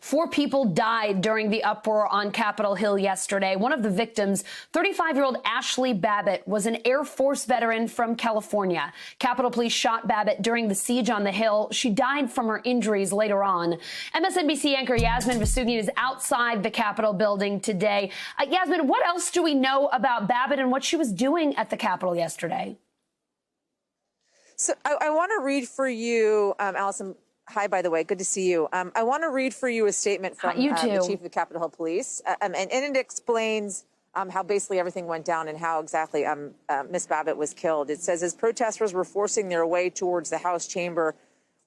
4 people died during the uproar on Capitol Hill yesterday. One of the victims, 35-year-old Ashley Babbitt, was an Air Force veteran from California. Capitol Police shot Babbitt during the siege on the Hill. She died from her injuries later on. MSNBC anchor Yasmin Vossoughian is outside the Capitol building today. Yasmin, what else do we know about Babbitt and what she was doing at the Capitol yesterday? So I want to read for you, Allison. Hi, by the way. Good to see you. I want to read for you a statement from the chief of the Capitol Hill Police. And it explains how basically everything went down and how exactly Miss Babbitt was killed. It says, as protesters were forcing their way towards the House chamber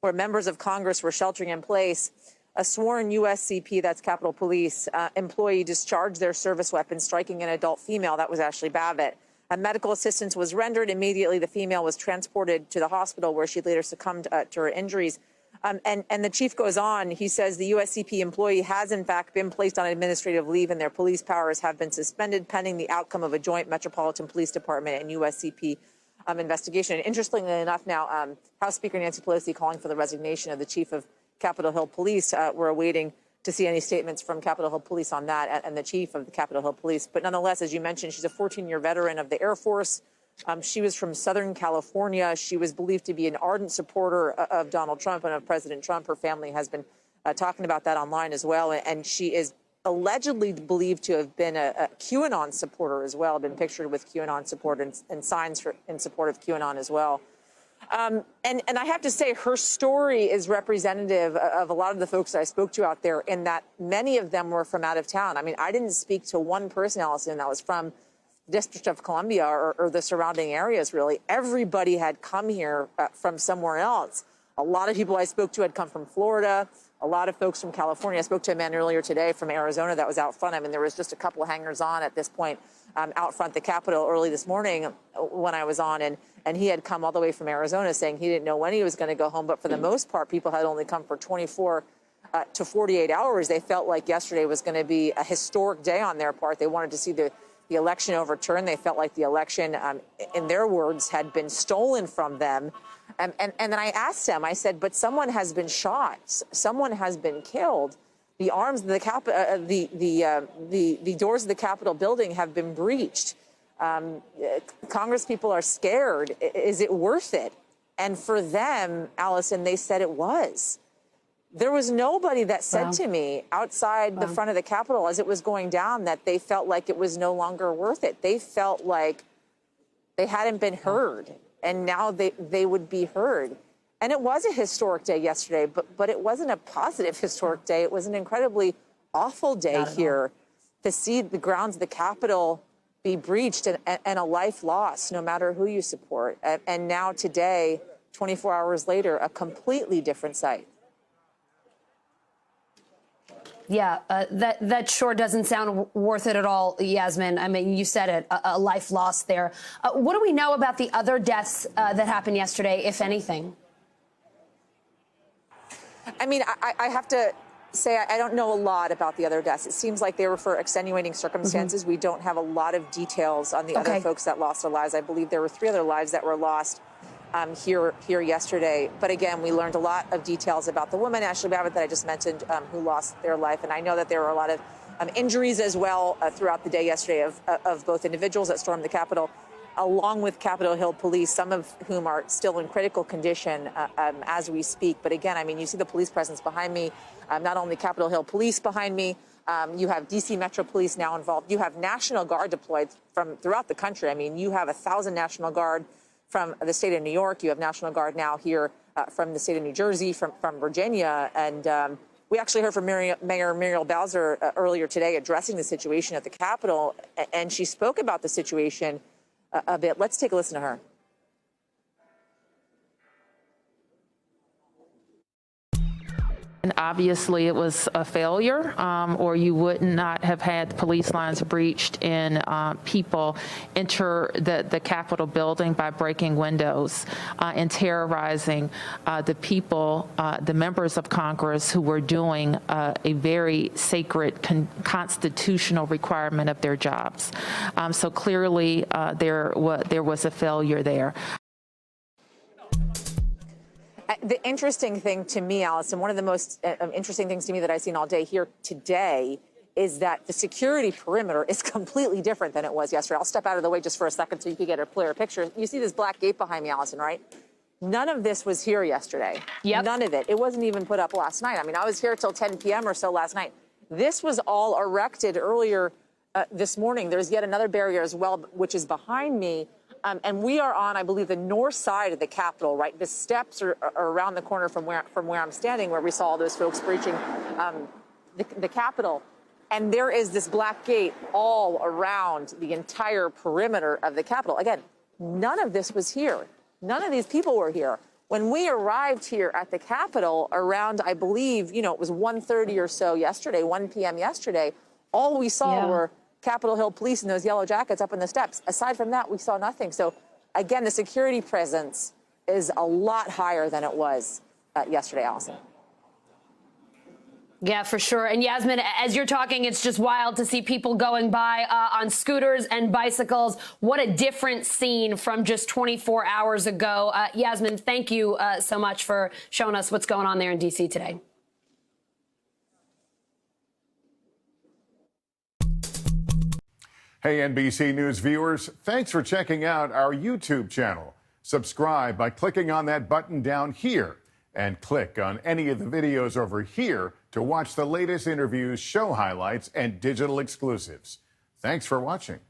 where members of Congress were sheltering in place, a sworn USCP, that's Capitol Police, employee discharged their service weapon, striking an adult female. That was Ashley Babbitt. Medical assistance was rendered. Immediately, the female was transported to the hospital where she later succumbed to her injuries. And the chief goes on. He says the USCP employee has, in fact, been placed on administrative leave and their police powers have been suspended pending the outcome of a joint Metropolitan Police Department and USCP investigation. And interestingly enough, now, House Speaker Nancy Pelosi calling for the resignation of the chief of Capitol Hill Police. We're awaiting to see any statements from Capitol Hill Police on that and the chief of the Capitol Hill Police. But nonetheless, as you mentioned, she's a 14-year veteran of the Air Force. She was from Southern California. She was believed to be an ardent supporter of Donald Trump and of President Trump. Her family has been talking about that online as well. And she is allegedly believed to have been a QAnon supporter as well, been pictured with QAnon support and signs in support of QAnon as well. And I have to say, her story is representative of a lot of the folks that I spoke to out there in that many of them were from out of town. I mean, I didn't speak to one person, Allison, that was from the District of Columbia or the surrounding areas, really. Everybody had come here from somewhere else. A lot of people I spoke to had come from Florida. A lot of folks from California. I spoke to a man earlier today from Arizona that was out front. I mean, there was just a couple of hangers-on at this point out front the Capitol early this morning when I was on, and he had come all the way from Arizona saying he didn't know when he was going to go home. But for the most part, people had only come for 24 to 48 hours. They felt like yesterday was going to be a historic day on their part. They wanted to see the election overturned. They felt like the election, in their words, had been stolen from them. And then I asked him, I said, but someone has been shot. Someone has been killed. The arms of the the doors of the Capitol building have been breached. Congress people are scared. Is it worth it? And for them, Allison, they said it was. There was nobody that said to me outside the front of the Capitol as it was going down that they felt like it was no longer worth it. They felt like they hadn't been heard, and now they would be heard. And it was a historic day yesterday, but it wasn't a positive historic day. It was an incredibly awful day here to see the grounds of the Capitol be breached and a life lost, no matter who you support. And now today, 24 hours later, a completely different sight. Yeah, that sure doesn't sound worth it at all, Yasmin. I mean, you said it, a life lost there. What do we know about the other deaths that happened yesterday, if anything? I mean, I have to say I don't know a lot about the other deaths. It seems like they were for extenuating circumstances. We don't have a lot of details on the other folks that lost their lives. I believe there were 3 other lives that were lost here yesterday. But again, we learned a lot of details about the woman, Ashley Babbitt, that I just mentioned, who lost their life. And I know that there were a lot of injuries as well throughout the day yesterday of both individuals that stormed the Capitol, along with Capitol Hill Police, some of whom are still in critical condition as we speak. But again, I mean, you see the police presence behind me, not only Capitol Hill Police behind me, you have DC Metro Police now involved. You have National Guard deployed from throughout the country. I mean, you have 1,000 National Guard from the state of New York. You have National Guard now here from the state of New Jersey, from Virginia. And we actually heard from Mayor Muriel Bowser earlier today addressing the situation at the Capitol. And she spoke about the situation a bit. Let's take a listen to her. And obviously it was a failure, or you would not have had police lines breached and people enter the Capitol building by breaking windows and terrorizing the people, the members of Congress who were doing a very sacred constitutional requirement of their jobs. So clearly there was a failure there. The interesting thing to me, Allison, one of the most interesting things to me that I've seen all day here today is that the security perimeter is completely different than it was yesterday. I'll step out of the way just for a second so you can get a clearer picture. You see this black gate behind me, Allison, right? None of this was here yesterday. Yep. None of it. It wasn't even put up last night. I mean, I was here till 10 p.m. or so last night. This was all erected earlier this morning. There's yet another barrier as well, which is behind me. And we are on, I believe, the north side of the Capitol, right? The steps are around the corner from where I'm standing, where we saw all those folks breaching the Capitol. And there is this black gate all around the entire perimeter of the Capitol. Again, none of this was here. None of these people were here. When we arrived here at the Capitol around, I believe, it was 1:30 or so yesterday, 1 p.m. yesterday, all we saw were Capitol Hill police in those yellow jackets up on the steps. Aside from that, we saw nothing. So, again, the security presence is a lot higher than it was yesterday, Allison. Yeah, for sure. And Yasmin, as you're talking, it's just wild to see people going by on scooters and bicycles. What a different scene from just 24 hours ago. Yasmin, thank you so much for showing us what's going on there in D.C. today. Hey, NBC News viewers, thanks for checking out our YouTube channel. Subscribe by clicking on that button down here and click on any of the videos over here to watch the latest interviews, show highlights, and digital exclusives. Thanks for watching.